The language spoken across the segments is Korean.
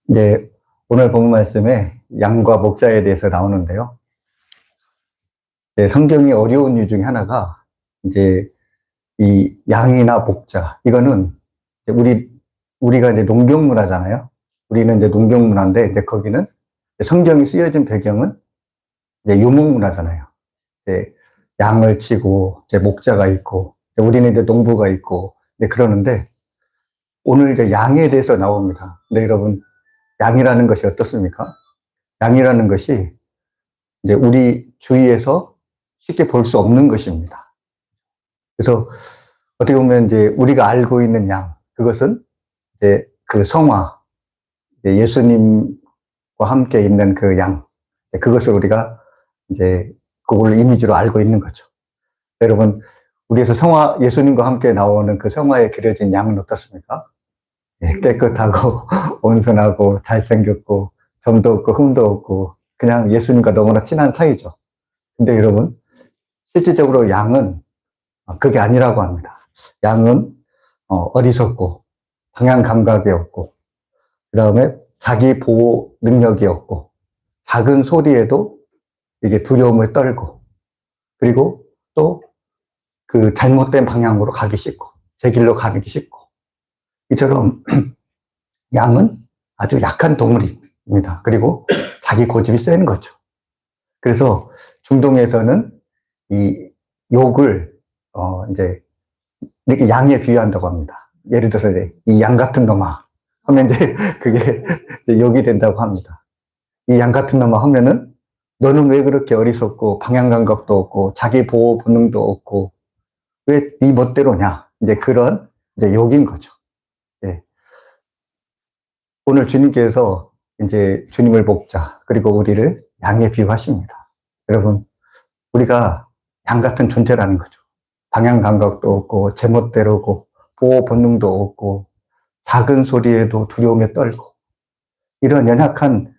이제 오늘 본 말씀에 양과 목자에 대해서 나오는데요. 성경이 어려운 이유 중에 하나가 이제 이 양이나 목자, 이거는 우리가 이제 농경문화잖아요. 우리는 이제 농경문화인데 이제 거기는 성경이 쓰여진 배경은 이제 유목문화잖아요. 이제 양을 치고 이제 목자가 있고 우리는 이제 농부가 있고 이제 그러는데 오늘 이제 양에 대해서 나옵니다. 근데 여러분, 양이라는 것이 어떻습니까? 양이라는 것이 이제 우리 주위에서 쉽게 볼 수 없는 것입니다. 그래서 어떻게 보면 이제 우리가 알고 있는 양, 그것은 이제 그 성화, 예수님과 함께 있는 그 양, 그것을 우리가 이제 그걸 이미지로 알고 있는 거죠. 여러분, 우리에서 성화, 예수님과 함께 나오는 그 성화에 그려진 양은 어떻습니까? 깨끗하고 온순하고 잘생겼고 점도 없고 흠도 없고 그냥 예수님과 너무나 친한 사이죠. 근데 여러분, 실질적으로 양은 그게 아니라고 합니다. 양은 어리석고 방향 감각이 없고 그 다음에 자기 보호 능력이 없고 작은 소리에도 이게 두려움을 떨고 그리고 또 그 잘못된 방향으로 가기 쉽고 제 길로 가기 쉽고 이처럼 양은 아주 약한 동물입니다. 그리고 자기 고집이 센 거죠. 그래서 중동에서는 이 욕을 이제 이렇게 양에 비유한다고 합니다. 예를 들어서 이 양 같은 놈아 하면 이제 그게 욕이 된다고 합니다. 이 양 같은 놈아 하면은 너는 왜 그렇게 어리석고 방향 감각도 없고 자기 보호 본능도 없고 왜 네 멋대로냐, 이제 그런 이제 욕인 거죠. 예. 오늘 주님께서 이제 주님을 목자 그리고 우리를 양에 비유하십니다. 여러분, 우리가 양 같은 존재라는 거죠. 방향 감각도 없고 제멋대로고 보호 본능도 없고 작은 소리에도 두려움에 떨고 이런 연약한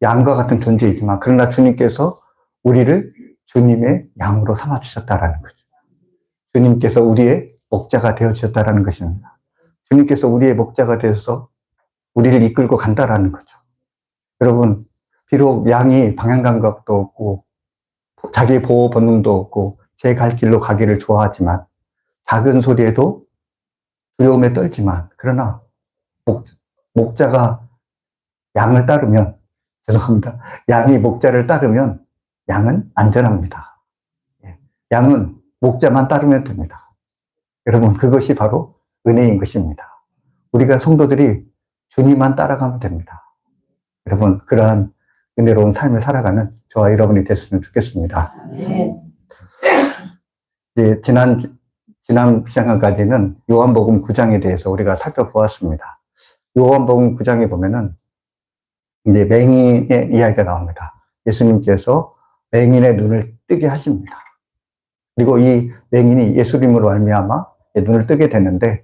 양과 같은 존재이지만 그러나 주님께서 우리를 주님의 양으로 삼아 주셨다라는 거죠. 주님께서 우리의 목자가 되어 주셨다라는 것입니다. 주님께서 우리의 목자가 되어서 우리를 이끌고 간다라는 거죠. 여러분, 비록 양이 방향 감각도 없고 자기 보호 본능도 없고 제 갈 길로 가기를 좋아하지만 작은 소리에도 두려움에 떨지만 그러나 목자가 양을 따르면 죄송합니다. 양이 목자를 따르면 양은 안전합니다. 양은 목자만 따르면 됩니다. 여러분, 그것이 바로 은혜인 것입니다. 우리가 성도들이 주님만 따라가면 됩니다. 여러분, 그러한 은혜로운 삶을 살아가는 저와 여러분이 됐으면 좋겠습니다. 이제 지난 시간까지는 요한복음 9장에 대해서 우리가 살펴보았습니다. 요한복음 9장에 보면은 이제 맹인의 이야기가 나옵니다. 예수님께서 맹인의 눈을 뜨게 하십니다. 그리고 이 맹인이 예수님으로 말미암아 눈을 뜨게 되는데,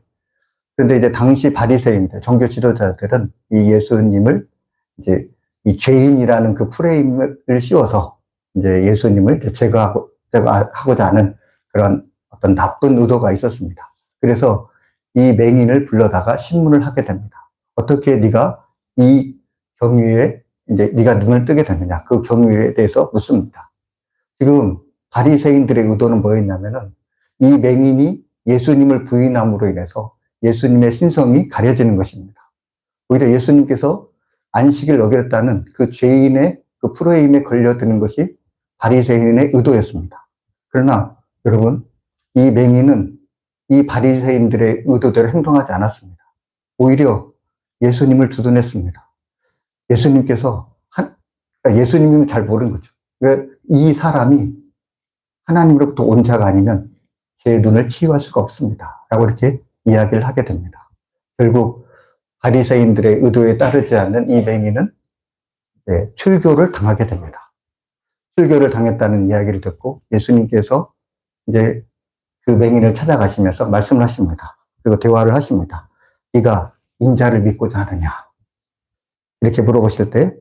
그런데 이제 당시 바리새인들, 종교 지도자들은 이 예수님을 이제 이 죄인이라는 그 프레임을 씌워서 이제 예수님을 제거하고자 하는 그런 어떤 나쁜 의도가 있었습니다. 그래서 이 맹인을 불러다가 신문을 하게 됩니다. 어떻게 네가 이 경위에 이제 네가 눈을 뜨게 됐느냐, 그 경위에 대해서 묻습니다. 지금 바리새인들의 의도는 뭐였냐면은 이 맹인이 예수님을 부인함으로 인해서 예수님의 신성이 가려지는 것입니다. 오히려 예수님께서 안식일 어겼다는 그 죄인의 그 프레임에 걸려드는 것이 바리새인의 의도였습니다. 그러나 여러분, 이 맹인은 이 바리새인들의 의도대로 행동하지 않았습니다. 오히려 예수님을 두둔했습니다. 예수님은 잘 모르는 거죠. 왜 이 사람이 하나님으로부터 온 자가 아니면 제 눈을 치유할 수가 없습니다. 라고 이렇게 이야기를 하게 됩니다. 결국 바리새인들의 의도에 따르지 않는 이 맹인은 출교를 당하게 됩니다. 출교를 당했다는 이야기를 듣고 예수님께서 이제 그 맹인을 찾아가시면서 말씀을 하십니다. 그리고 대화를 하십니다. 네가 인자를 믿고자 하느냐? 이렇게 물어보실 때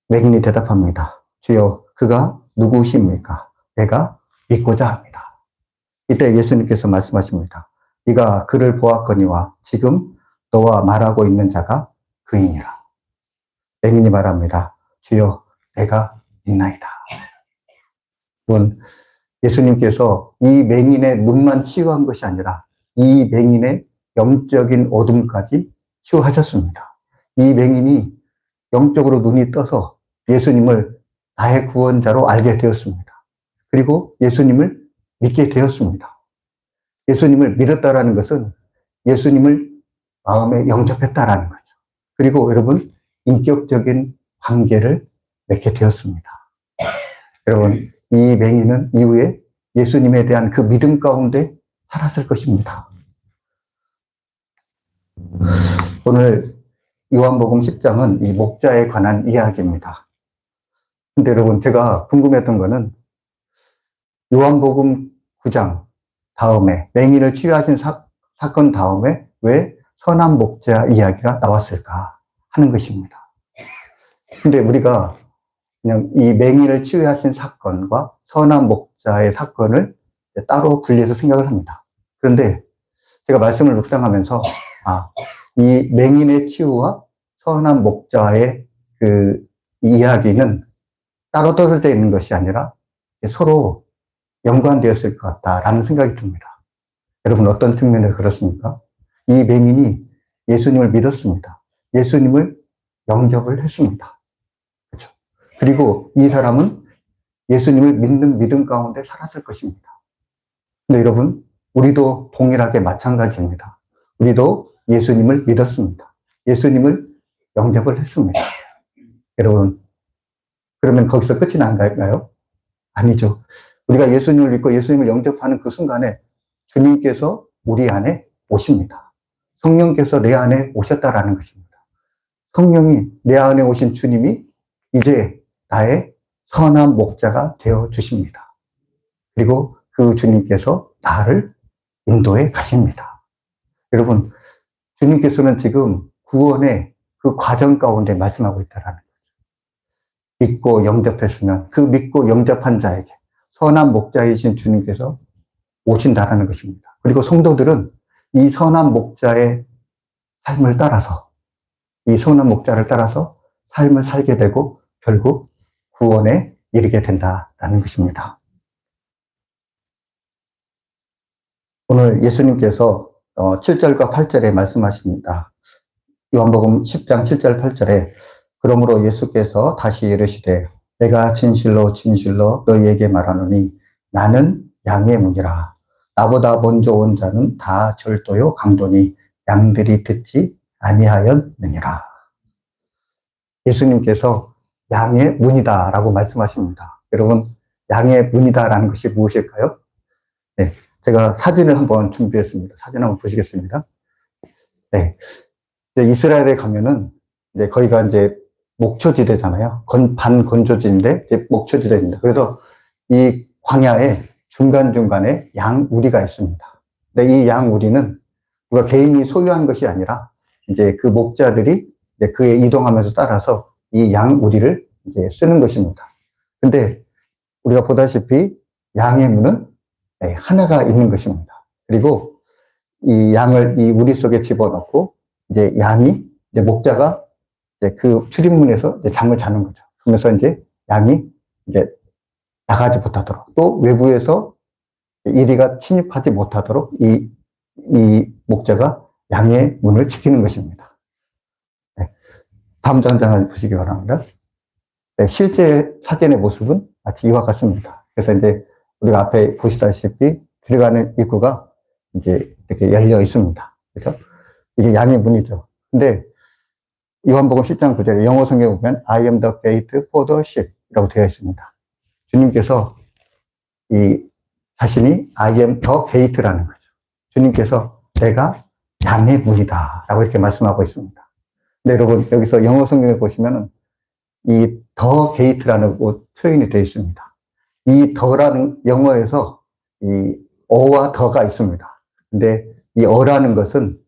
맹인이 대답합니다. 주여, 그가 누구십니까? 내가 믿고자 합니다. 이때 예수님께서 말씀하십니다. 네가 그를 보았거니와 지금 너와 말하고 있는 자가 그이니라. 맹인이 말합니다. 주여, 내가 있나이다. 물론 예수님께서 이 맹인의 눈만 치유한 것이 아니라 이 맹인의 영적인 어둠까지 치유하셨습니다. 이 맹인이 영적으로 눈이 떠서 예수님을 나의 구원자로 알게 되었습니다. 그리고 예수님을 믿게 되었습니다. 예수님을 믿었다라는 것은 예수님을 마음에 영접했다라는 거죠. 그리고 여러분, 인격적인 관계를 맺게 되었습니다. 여러분, 이 맹인은 이후에 예수님에 대한 그 믿음 가운데 살았을 것입니다. 오늘 요한복음 10장은 이 목자에 관한 이야기입니다. 근데 여러분, 제가 궁금했던 거는 요한복음 9장 다음에 맹인을 치유하신 사건 다음에 왜 선한 목자 이야기가 나왔을까 하는 것입니다. 근데 우리가 그냥 이 맹인을 치유하신 사건과 선한 목자의 사건을 따로 분리해서 생각을 합니다. 그런데 제가 말씀을 묵상하면서 이 맹인의 치유와 선한 목자의 그 이야기는 따로 떨어져 있는 것이 아니라 서로 연관되었을 것 같다라는 생각이 듭니다. 여러분, 어떤 측면에서 그렇습니까? 이 맹인이 예수님을 믿었습니다. 예수님을 영접을 했습니다. 그렇죠? 그리고 이 사람은 예수님을 믿는 믿음 가운데 살았을 것입니다. 근데 여러분, 우리도 동일하게 마찬가지입니다. 우리도 예수님을 믿었습니다. 예수님을 영접을 했습니다. 여러분, 그러면 거기서 끝이 난 걸까요? 아니죠. 우리가 예수님을 믿고 예수님을 영접하는 그 순간에 주님께서 우리 안에 오십니다. 성령께서 내 안에 오셨다라는 것입니다. 성령이 내 안에 오신 주님이 이제 나의 선한 목자가 되어 주십니다. 그리고 그 주님께서 나를 인도해 가십니다. 여러분, 주님께서는 지금 구원의 그 과정 가운데 말씀하고 있다라는 거죠. 믿고 영접했으면 그 믿고 영접한 자에게 선한 목자이신 주님께서 오신다라는 것입니다. 그리고 성도들은 이 선한 목자의 삶을 따라서, 이 선한 목자를 따라서 삶을 살게 되고 결국 구원에 이르게 된다라는 것입니다. 오늘 예수님께서 7절과 8절에 말씀하십니다. 요한복음 10장 7절 8절에 그러므로 예수께서 다시 이르시되 내가 진실로 진실로 너희에게 말하노니 나는 양의 문이라. 나보다 먼저 온 자는 다 절도요 강도니 양들이 듣지 아니하였느니라. 예수님께서 양의 문이다라고 말씀하십니다. 여러분, 양의 문이다라는 것이 무엇일까요? 네, 제가 사진을 한번 준비했습니다. 사진 한번 보시겠습니다. 네, 이스라엘에 가면은 이제 거기가 이제 목초지대잖아요. 반건조지인데 이제 목초지대입니다. 그래서 이 광야에 중간중간에 양우리가 있습니다. 근데 이 양우리는 누가 개인이 소유한 것이 아니라 이제 그 목자들이 이제 그에 이동하면서 따라서 이 양우리를 이제 쓰는 것입니다. 근데 우리가 보다시피 양의 문은 하나가 있는 것입니다. 그리고 이 양을 이 우리 속에 집어넣고 이제 양이 이제 목자가 이제 그 출입문에서 이제 잠을 자는 거죠. 그러면서 이제 양이 이제 나가지 못하도록 또 외부에서 이리가 침입하지 못하도록 이 목자가 양의 문을 지키는 것입니다. 네. 다음 장을 보시기 바랍니다. 네, 실제 사진의 모습은 마치 이와 같습니다. 그래서 이제 우리가 앞에 보시다시피 들어가는 입구가 이제 이렇게 열려 있습니다. 그렇죠? 이게 양의 문이죠. 근데 요한복음 10장 9절에 영어 성경에 보면 I am the gate for the sheep 이라고 되어 있습니다. 주님께서 자신이 I am the gate라는 거죠. 주님께서 내가 양의 문이다 라고 이렇게 말씀하고 있습니다. 근데 여러분, 여기서 영어 성경에 보시면은 이 the gate라는 표현이 되어 있습니다. 이 더라는 영어에서 이 어와 더가 있습니다. 근데 이 어라는 것은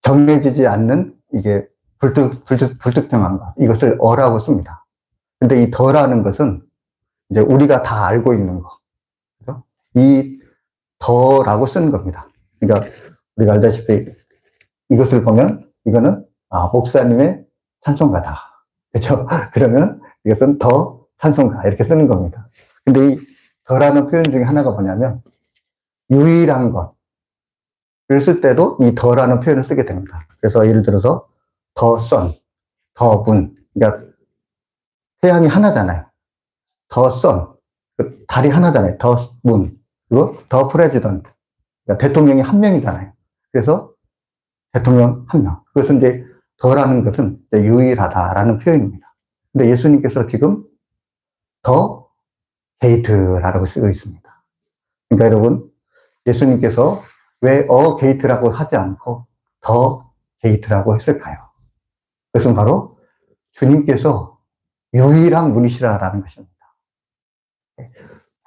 정해지지 않는 이게 불특정한 것, 이것을 어라고 씁니다. 근데 이 더라는 것은 이제 우리가 다 알고 있는 거, 그죠? 이 더라고 쓰는 겁니다. 그러니까 우리가 알다시피 이것을 보면 이거는 목사님의 찬송가다. 그렇죠? 그러면 이것은 더 찬송가 이렇게 쓰는 겁니다. 근데 이 더라는 표현 중에 하나가 뭐냐면 유일한 것을 쓸 때도 이 더라는 표현을 쓰게 됩니다. 그래서 예를 들어서 더 선, 더 문. 그러니까 태양이 하나잖아요. 더 선, 달이 하나잖아요. 더 문. 그리고 더 프레지던트. 그러니까 대통령이 한 명이잖아요. 그래서 대통령 한 명. 그것은 이제 더라는 것은 유일하다라는 표현입니다. 근데 예수님께서 지금 더 게이트라고 쓰고 있습니다. 그러니까 여러분, 예수님께서 왜 게이트라고 하지 않고 더 게이트라고 했을까요? 그것은 바로 주님께서 유일한 문이시라는 것입니다.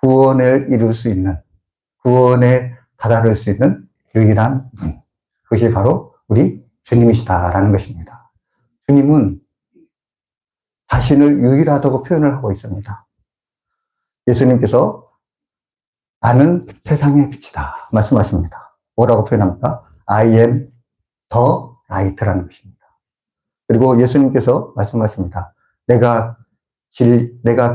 구원을 이룰 수 있는, 구원에 다다를 수 있는 유일한 문. 그것이 바로 우리 주님이시다라는 것입니다. 주님은 자신을 유일하다고 표현을 하고 있습니다. 예수님께서 나는 세상의 빛이다 말씀하십니다. 뭐라고 표현합니까? I am the light라는 것입니다. 그리고 예수님께서 말씀하십니다. 내가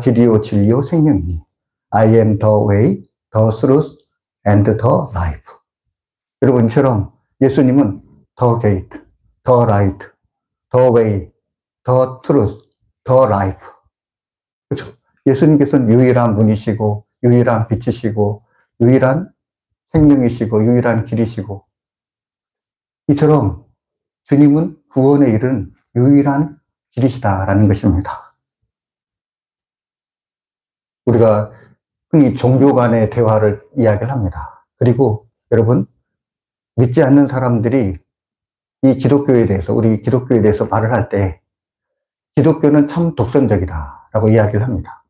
길이요 진리요 생명이니 I am the way, the truth, and the life. 여러분 이처럼 예수님은 the gate, the light, the way, the truth, the life. 그렇죠? 예수님께서는 유일한 문이시고 유일한 빛이시고 유일한 생명이시고 유일한 길이시고 이처럼 주님은 구원에 이른 유일한 길이시다라는 것입니다. 우리가 흔히 종교 간의 대화를 이야기를 합니다. 그리고 여러분 믿지 않는 사람들이 이 기독교에 대해서 우리 기독교에 대해서 말을 할 때 기독교는 참 독선적이다라고 이야기를 합니다.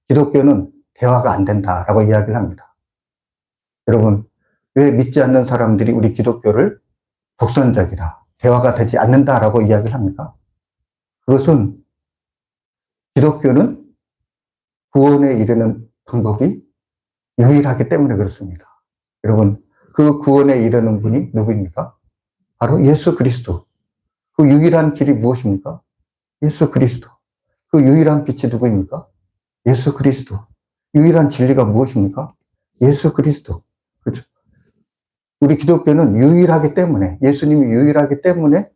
기독교는 대화가 안 된다라고 이야기를 합니다. 여러분 왜 믿지 않는 사람들이 우리 기독교를 독선적이다, 대화가 되지 않는다라고 이야기를 합니까? 그것은 기독교는 구원에 이르는 방법이 유일하기 때문에 그렇습니다. 여러분 그 구원에 이르는 분이 누구입니까? 바로 예수 그리스도. 그 유일한 길이 무엇입니까? 예수 그리스도. 그 유일한 빛이 누구입니까? 예수 그리스도. 유일한 진리가 무엇입니까? 예수 그리스도. 그렇죠? 우리 기독교는 유일하기 때문에, 예수님이 유일하기 때문에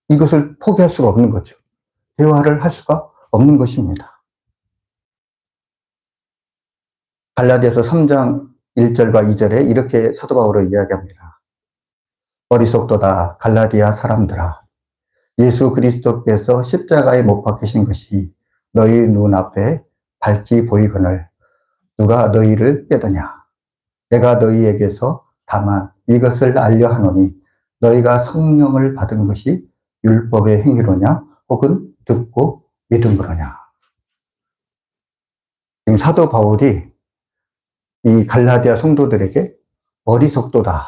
이것을 포기할 수가 없는 거죠. 대화를 할 수가 없는 것입니다. 갈라디아서 3장 1절과 2절에 이렇게 사도 바울을 이야기합니다. 어리석도다 갈라디아 사람들아, 예수 그리스도께서 십자가에 못 박히신 것이 너희 눈앞에 밝히 보이거늘 누가 너희를 깨더냐. 내가 너희에게서 다만 이것을 알려 하노니 너희가 성령을 받은 것이 율법의 행위로냐 혹은 듣고 믿은 거로냐. 지금 사도 바울이 이 갈라디아 성도들에게 어리석도다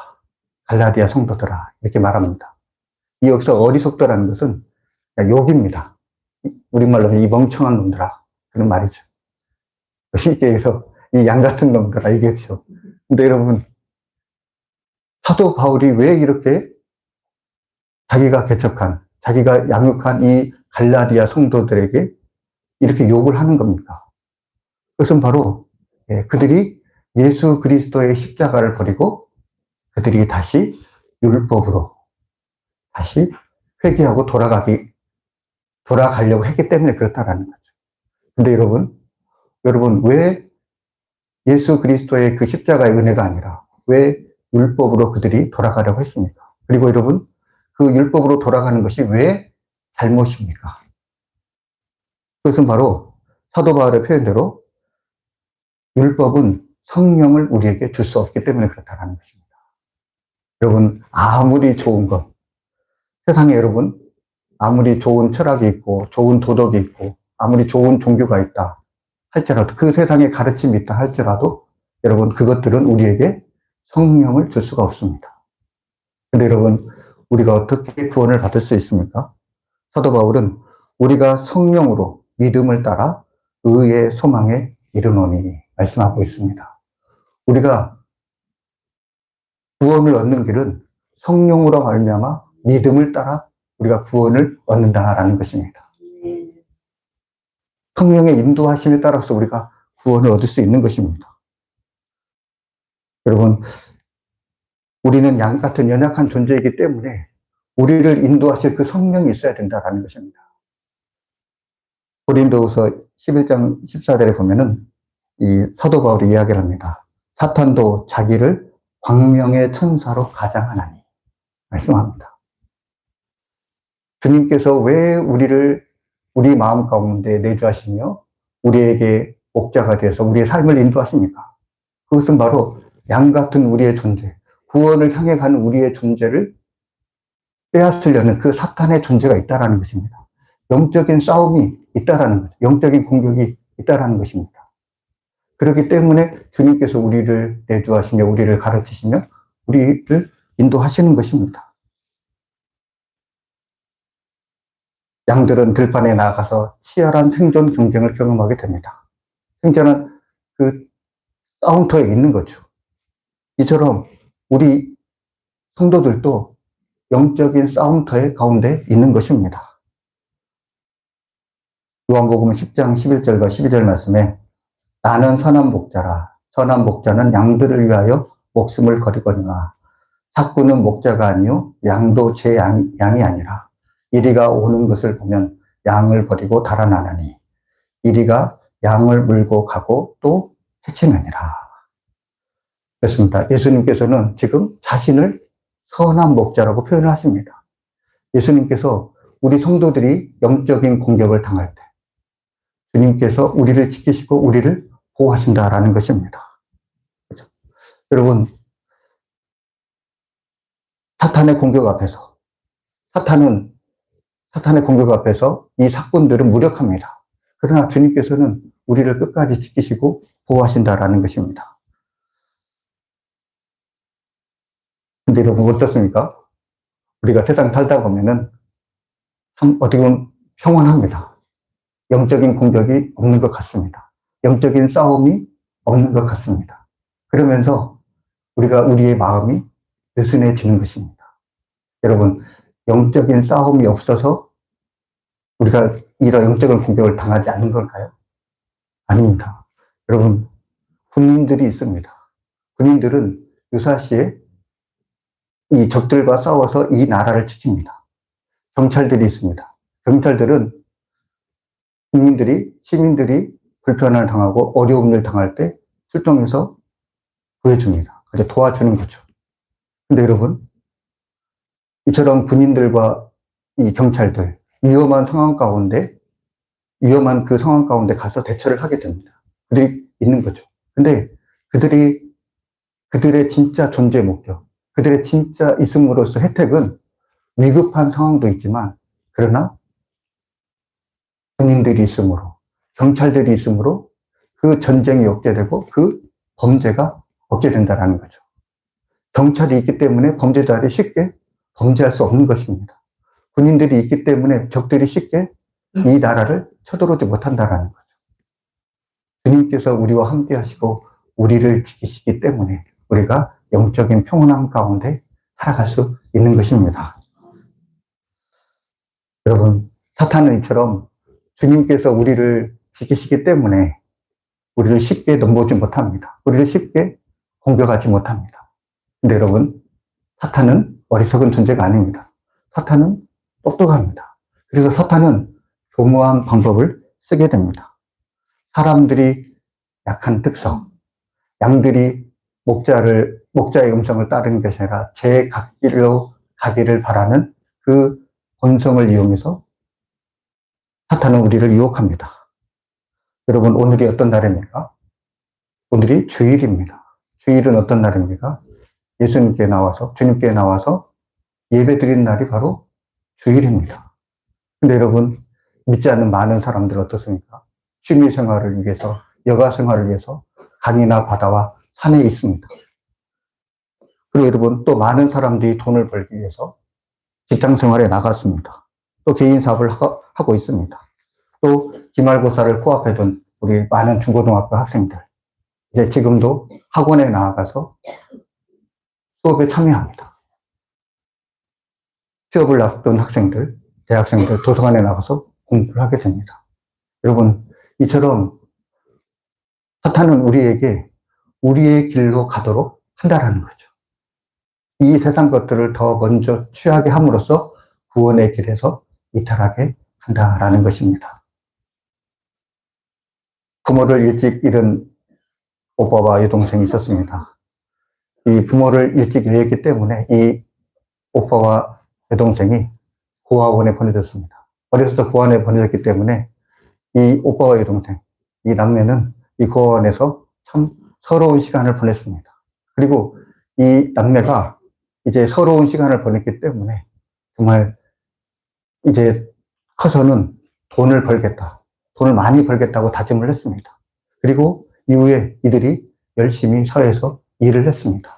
갈라디아 성도들아 이렇게 말합니다. 이 여기서 어리석도라는 것은 욕입니다. 우리말로 이 멍청한 놈들아 그런 말이죠. 쉽게 해서 이 양 같은 놈들아 이게죠. 근데 여러분 사도 바울이 왜 이렇게 자기가 개척한 자기가 양육한 이 갈라디아 성도들에게 이렇게 욕을 하는 겁니까? 그것은 바로 그들이 예수 그리스도의 십자가를 버리고 그들이 다시 율법으로 다시 회개하고 돌아가려고 했기 때문에 그렇다라는 거죠. 근데 여러분 왜 예수 그리스도의 그 십자가의 은혜가 아니라 왜 율법으로 그들이 돌아가려고 했습니까? 그리고 여러분 그 율법으로 돌아가는 것이 왜 잘못입니까? 그것은 바로 사도 바울의 표현대로 율법은 성령을 우리에게 줄 수 없기 때문에 그렇다는 것입니다. 여러분 아무리 좋은 것 세상에 여러분 아무리 좋은 철학이 있고 좋은 도덕이 있고 아무리 좋은 종교가 있다 할지라도 그 세상에 가르침이 있다 할지라도 여러분 그것들은 우리에게 성령을 줄 수가 없습니다. 근데 여러분 우리가 어떻게 구원을 받을 수 있습니까? 사도 바울은 우리가 성령으로 믿음을 따라 의의 소망에 이르노니 말씀하고 있습니다. 우리가 구원을 얻는 길은 성령으로 말미암아 믿음을 따라 우리가 구원을 얻는다라는 것입니다. 성령의 인도하심에 따라서 우리가 구원을 얻을 수 있는 것입니다. 여러분, 우리는 양 같은 연약한 존재이기 때문에 우리를 인도하실 그 성령이 있어야 된다는 것입니다. 고린도후서 11장 14절에 보면은 이 사도 바울이 이야기를 합니다. 사탄도 자기를 광명의 천사로 가장하나니 말씀합니다. 주님께서 왜 우리를 우리 마음 가운데 내주하시며 우리에게 목자가 되어서 우리의 삶을 인도하십니까? 그것은 바로 양 같은 우리의 존재, 구원을 향해 가는 우리의 존재를 빼앗으려는 그 사탄의 존재가 있다는 것입니다. 영적인 싸움이 있다는 거죠. 영적인 공격이 있다는 것입니다. 그렇기 때문에 주님께서 우리를 내주하시며 우리를 가르치시며 우리를 인도하시는 것입니다. 양들은 들판에 나가서 치열한 생존 경쟁을 경험하게 됩니다. 생존은 그 싸움터에 있는 거죠. 이처럼 우리 성도들도 영적인 싸움터의 가운데 있는 것입니다. 요한복음 10장 11절과 12절 말씀에 나는 선한 목자라. 선한 목자는 양들을 위하여 목숨을 거리거니와 삭구는 목자가 아니요 양도 제 양이 아니라 이리가 오는 것을 보면 양을 버리고 달아나나니 이리가 양을 물고 가고 또 해치느니라. 그렇습니다. 예수님께서는 지금 자신을 선한 목자라고 표현을 하십니다. 예수님께서 우리 성도들이 영적인 공격을 당할 때 주님께서 우리를 지키시고 우리를 보호하신다라는 것입니다. 그렇죠? 여러분, 사탄의 공격 앞에서 사탄의 공격 앞에서 이 사꾼들은 무력합니다. 그러나 주님께서는 우리를 끝까지 지키시고 보호하신다라는 것입니다. 근데 여러분 어떻습니까? 우리가 세상 살다 보면은 어떻게 보면 평온합니다. 영적인 공격이 없는 것 같습니다. 영적인 싸움이 없는 것 같습니다. 그러면서 우리의 마음이 느슨해지는 것입니다. 여러분, 영적인 싸움이 없어서 우리가 이런 영적인 공격을 당하지 않는 걸까요? 아닙니다. 여러분, 군인들이 있습니다. 군인들은 유사시에 이 적들과 싸워서 이 나라를 지킵니다. 경찰들이 있습니다. 경찰들은 시민들이 불편을 당하고 어려움을 당할 때 출동해서 구해줍니다. 그래서 도와주는 거죠. 근데 여러분, 이처럼 군인들과 이 경찰들, 위험한 그 상황 가운데 가서 대처를 하게 됩니다. 그들이 있는 거죠. 근데 그들의 진짜 존재 목적, 그들의 진짜 있음으로써 혜택은 위급한 상황도 있지만, 그러나 군인들이 있으므로, 경찰들이 있으므로 그 전쟁이 억제되고 그 범죄가 억제된다는 거죠. 경찰이 있기 때문에 범죄자들이 쉽게 범죄할 수 없는 것입니다. 군인들이 있기 때문에 적들이 쉽게 이 나라를 쳐들어오지 못한다는 거죠. 주님께서 우리와 함께 하시고 우리를 지키시기 때문에 우리가 영적인 평온함 가운데 살아갈 수 있는 것입니다. 여러분, 사탄은 이처럼 주님께서 우리를 지키시기 때문에 우리를 쉽게 넘보지 못합니다. 우리를 쉽게 공격하지 못합니다. 근데 여러분, 사탄은 어리석은 존재가 아닙니다. 사탄은 똑똑합니다. 그래서 사탄은 교묘한 방법을 쓰게 됩니다. 사람들이 약한 특성, 양들이 목자의 음성을 따르는 것이 아니라 제 갓길로 가기를 바라는 그 본성을 이용해서 사탄은 우리를 유혹합니다. 여러분, 오늘이 어떤 날입니까? 오늘이 주일입니다. 주일은 어떤 날입니까? 주님께 나와서 예배 드리는 날이 바로 주일입니다. 근데 여러분, 믿지 않는 많은 사람들 어떻습니까? 취미 생활을 위해서, 여가 생활을 위해서 강이나 바다와 산에 있습니다. 그리고 여러분, 또 많은 사람들이 돈을 벌기 위해서 직장 생활에 나갔습니다. 또 개인 사업을 하고 있습니다. 또 기말고사를 코앞에 둔 우리 많은 중고등학교 학생들, 이제 지금도 학원에 나아가서 수업에 참여합니다. 취업을 앞둔 학생들, 대학생들 도서관에 나가서 공부를 하게 됩니다. 여러분, 이처럼 사탄은 우리에게 우리의 길로 가도록 한다라는 거죠. 이 세상 것들을 더 먼저 취하게 함으로써 구원의 길에서 이탈하게 한다라는 것입니다. 부모를 일찍 잃은 오빠와 여동생이 있었습니다. 이 부모를 일찍 잃었기 때문에 이 오빠와 여동생이 고아원에 보내졌습니다. 어려서 고아원에 보내졌기 때문에 이 오빠와 여동생, 이 남매는 이 고아원에서 참 서러운 시간을 보냈습니다. 그리고 이 남매가 이제 서러운 시간을 보냈기 때문에 정말 이제 커서는 돈을 벌겠다. 돈을 많이 벌겠다고 다짐을 했습니다. 그리고 이후에 이들이 열심히 사회에서 일을 했습니다.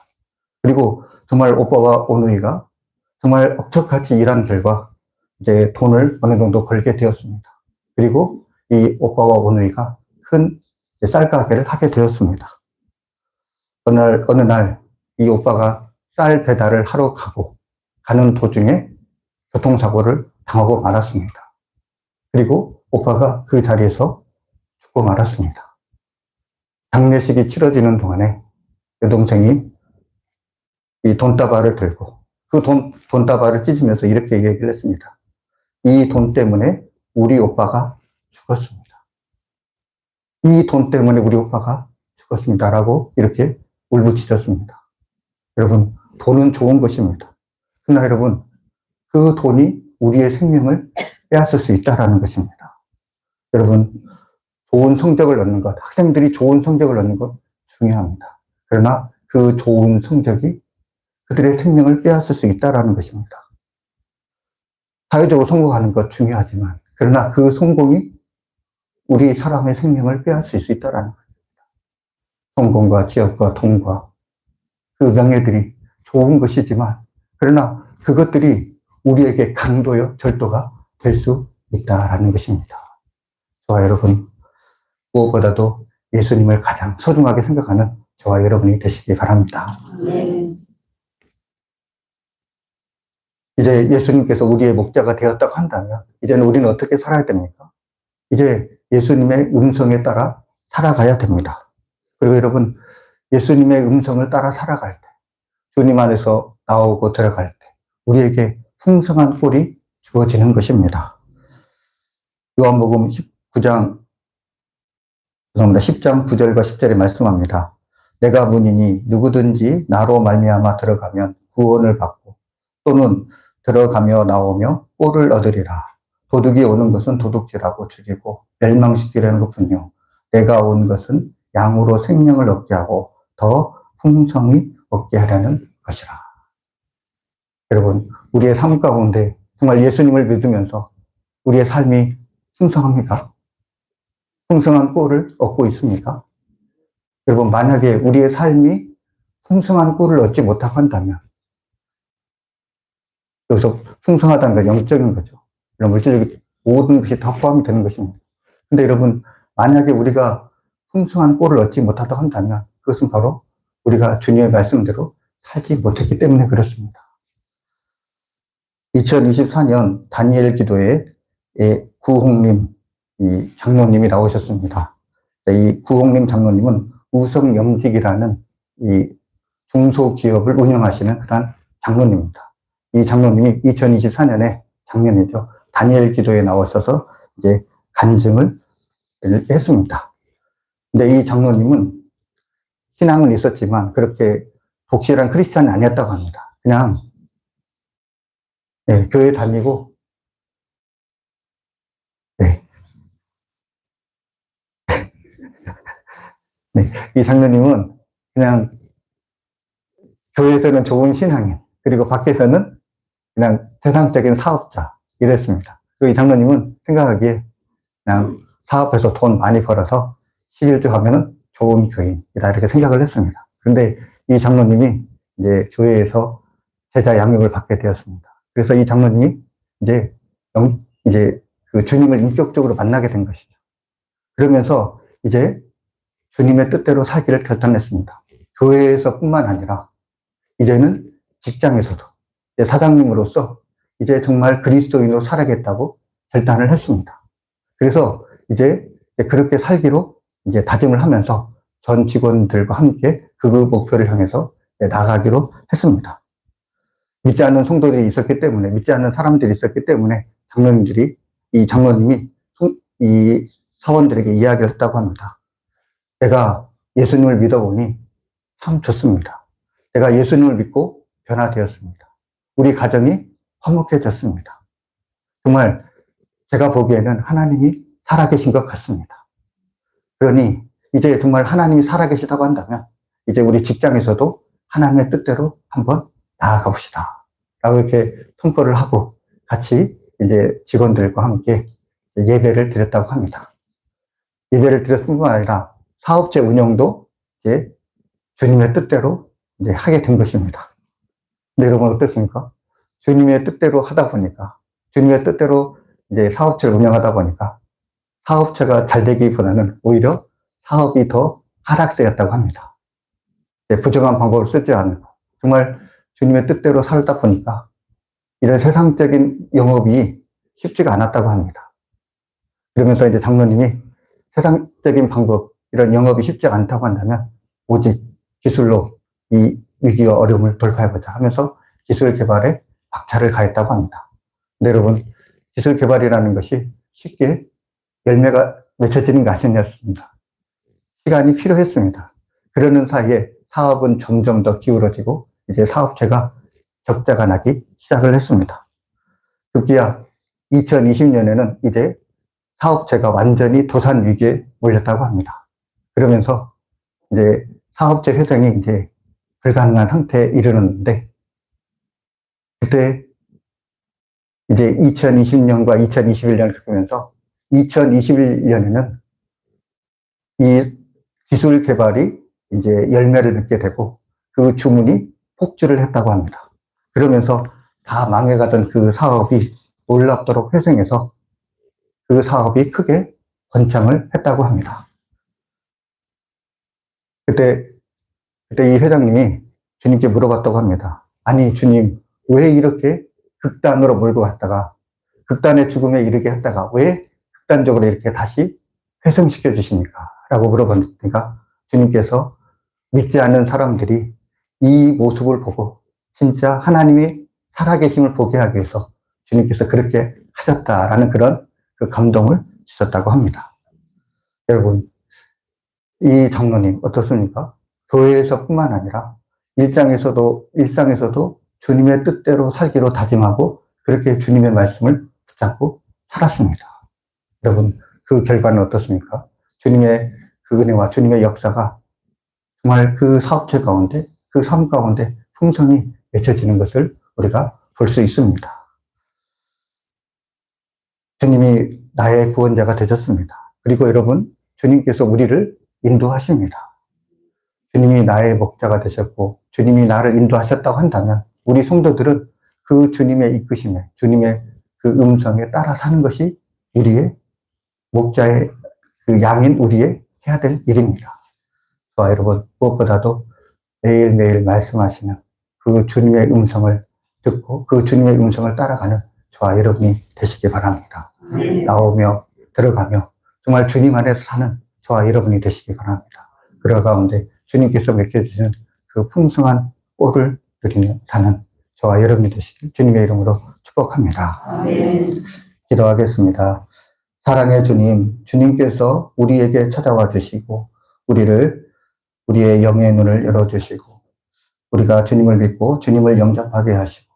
그리고 정말 오빠와 오누이가 정말 억척같이 일한 결과 이제 돈을 어느 정도 벌게 되었습니다. 그리고 이 오빠와 오누이가 큰 쌀가게를 하게 되었습니다. 어느 날 이 오빠가 쌀 배달을 하러 가는 도중에 교통사고를 당하고 말았습니다. 그리고 오빠가 그 자리에서 죽고 말았습니다. 장례식이 치러지는 동안에 여동생이 이 돈다발을 들고 그 돈다발을 찢으면서 이렇게 얘기를 했습니다. 이 돈 때문에 우리 오빠가 죽었습니다. 이 돈 때문에 우리 오빠가 죽었습니다. 라고 이렇게 울부짖었습니다. 여러분, 돈은 좋은 것입니다. 그러나 여러분, 그 돈이 우리의 생명을 빼앗을 수 있다는 것입니다. 여러분, 좋은 성적을 얻는 것, 학생들이 좋은 성적을 얻는 것 중요합니다. 그러나 그 좋은 성적이 그들의 생명을 빼앗을 수 있다는 것입니다. 사회적으로 성공하는 것 중요하지만, 그러나 그 성공이 우리 사람의 생명을 빼앗을 수 있다는 것입니다. 성공과 지역과 돈과 그 명예들이 좋은 것이지만, 그러나 그것들이 우리에게 강도요, 절도가 될 수 있다는 것입니다. 저와 여러분, 무엇보다도 예수님을 가장 소중하게 생각하는 저와 여러분이 되시기 바랍니다. 이제 예수님께서 우리의 목자가 되었다고 한다면 이제는 우리는 어떻게 살아야 됩니까? 이제 예수님의 음성에 따라 살아가야 됩니다. 그리고 여러분, 예수님의 음성을 따라 살아갈 때, 주님 안에서 나오고 들어갈 때 우리에게 풍성한 꼴이 주어지는 것입니다. 요한복음 10장 9절과 10절에 말씀합니다. 내가 문이니 누구든지 나로 말미암아 들어가면 구원을 받고 또는 들어가며 나오며 꼴을 얻으리라. 도둑이 오는 것은 도둑질하고 죽이고 멸망시키려는 것뿐이요 내가 온 것은 양으로 생명을 얻게 하고 더 풍성히 얻게 하려는 것이라. 여러분, 우리의 삶 가운데 정말 예수님을 믿으면서 우리의 삶이 풍성합니까? 풍성한 꼴을 얻고 있습니까? 여러분, 만약에 우리의 삶이 풍성한 꼴을 얻지 못하고 한다면 여기서 풍성하다는 건 영적인 거죠. 이런 물질적인 모든 것이 다 포함이 되는 것입니다. 근데 여러분, 만약에 우리가 풍성한 꼴을 얻지 못하다고 한다면 그것은 바로 우리가 주님의 말씀대로 살지 못했기 때문에 그렇습니다. 2024년 다니엘 기도에 구홍림 장로님이 나오셨습니다. 이 구홍림 장로님은 우성영직이라는 이 중소기업을 운영하시는 그런 장로님입니다. 이 장로님이 2024년에 작년이죠. 다니엘 기도에 나오셔서 이제 간증을 했습니다. 근데 이 장로님은 신앙은 있었지만 그렇게 독실한 크리스찬이 아니었다고 합니다. 그냥 교회 다니고 이 장로님은 그냥 교회에서는 좋은 신앙인, 그리고 밖에서는 그냥 세상적인 사업자 이랬습니다. 그리고 이 장로님은 생각하기에 그냥 사업해서 돈 많이 벌어서 11조 하면은 좋은 교인이다 이렇게 생각을 했습니다. 그런데 이 장로님이 이제 교회에서 제자 양육을 받게 되었습니다. 그래서 이 장로님이 이제 그 주님을 인격적으로 만나게 된 것이죠. 그러면서 이제 주님의 뜻대로 살기를 결단했습니다. 교회에서뿐만 아니라 이제는 직장에서도 사장님으로서 이제 정말 그리스도인으로 살아야겠다고 결단을 했습니다. 그래서 이제 그렇게 살기로 이제 다짐을 하면서 전 직원들과 함께 그 목표를 향해서 나가기로 했습니다. 믿지 않는 성도들이 있었기 때문에, 믿지 않는 사람들이 있었기 때문에 이 장로님이 이 사원들에게 이야기를 했다고 합니다. 내가 예수님을 믿어보니 참 좋습니다. 내가 예수님을 믿고 변화되었습니다. 우리 가정이 화목해졌습니다. 정말 제가 보기에는 하나님이 살아계신 것 같습니다. 그러니 이제 정말 하나님이 살아계시다고 한다면 이제 우리 직장에서도 하나님의 뜻대로 한번 나아가 봅시다. 라고 이렇게 통보를 하고 같이 이제 직원들과 함께 예배를 드렸다고 합니다. 예배를 드렸을 뿐만 아니라 사업체 운영도 이제 주님의 뜻대로 이제 하게 된 것입니다. 근데 여러분 어떻습니까? 주님의 뜻대로 하다 보니까, 주님의 뜻대로 이제 사업체를 운영하다 보니까 사업체가 잘 되기보다는 오히려 사업이 더 하락세였다고 합니다. 부정한 방법을 쓰지 않고 정말 주님의 뜻대로 살다 보니까 이런 세상적인 영업이 쉽지가 않았다고 합니다. 그러면서 이제 장로님이 세상적인 방법, 이런 영업이 쉽지 않다고 한다면 오직 기술로 이 위기와 어려움을 돌파해보자 하면서 기술 개발에 박차를 가했다고 합니다. 근데 여러분, 기술 개발이라는 것이 쉽게 열매가 맺혀지는 게 아니었습니다. 시간이 필요했습니다. 그러는 사이에 사업은 점점 더 기울어지고 이제 사업체가 적자가 나기 시작을 했습니다. 급기야 2020년에는 이제 사업체가 완전히 도산 위기에 몰렸다고 합니다. 그러면서 이제 사업체 회생이 이제 불가능한 상태에 이르렀는데, 그때 이제 2020년과 2021년을 겪으면서 2021년에는 이 기술 개발이 이제 열매를 맺게 되고 그 주문이 폭주를 했다고 합니다. 그러면서 다 망해가던 그 사업이 놀랍도록 회생해서 그 사업이 크게 번창을 했다고 합니다. 그때 이 회장님이 주님께 물어봤다고 합니다. 아니 주님, 왜 이렇게 극단으로 몰고 갔다가 극단의 죽음에 이르게 했다가 왜 극단적으로 이렇게 다시 회생시켜 주십니까? 라고 물어보니까 주님께서 믿지 않는 사람들이 이 모습을 보고 진짜 하나님이 살아계심을 보게 하기 위해서 주님께서 그렇게 하셨다라는 그런 그 감동을 주셨다고 합니다. 여러분, 이 장로님 어떻습니까? 교회에서뿐만 아니라 일상에서도 주님의 뜻대로 살기로 다짐하고 그렇게 주님의 말씀을 붙잡고 살았습니다. 여러분, 그 결과는 어떻습니까? 주님의 그 은혜와 주님의 역사가 정말 그 사업체 가운데, 그 삶 가운데 풍성히 맺혀지는 것을 우리가 볼 수 있습니다. 주님이 나의 구원자가 되셨습니다. 그리고 여러분, 주님께서 우리를 인도하십니다. 주님이 나의 목자가 되셨고 주님이 나를 인도하셨다고 한다면 우리 성도들은 그 주님의 이끄심에, 주님의 그 음성에 따라 사는 것이 우리의 목자의 그 양인 우리의 해야 될 일입니다. 저와 여러분, 무엇보다도 매일매일 말씀하시는 그 주님의 음성을 듣고 그 주님의 음성을 따라가는 저와 여러분이 되시기 바랍니다. 나오며 들어가며 정말 주님 안에서 사는 저와 여러분이 되시기 바랍니다. 그러 가운데 주님께서 맡겨주시는 그 풍성한 꼴을 누리며 사는 저와 여러분이 되시길 주님의 이름으로 축복합니다. 아멘. 기도하겠습니다. 사랑의 주님, 주님께서 우리에게 찾아와 주시고 우리의 영의 눈을 열어주시고 우리가 주님을 믿고 주님을 영접하게 하시고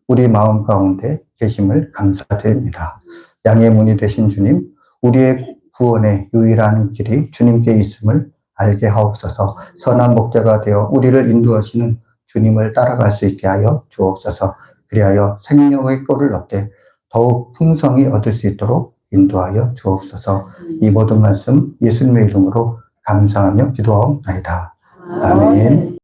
우리 마음 가운데 계심을 감사드립니다. 양의 문이 되신 주님, 우리의 구원의 유일한 길이 주님께 있음을 알게 하옵소서. 선한 목자가 되어 우리를 인도하시는 주님을 따라갈 수 있게 하여 주옵소서. 그리하여 생명의 꼴을 얻되 더욱 풍성히 얻을 수 있도록 인도하여 주옵소서. 이 모든 말씀 예수님의 이름으로 감사하며 기도하옵나이다. 아멘.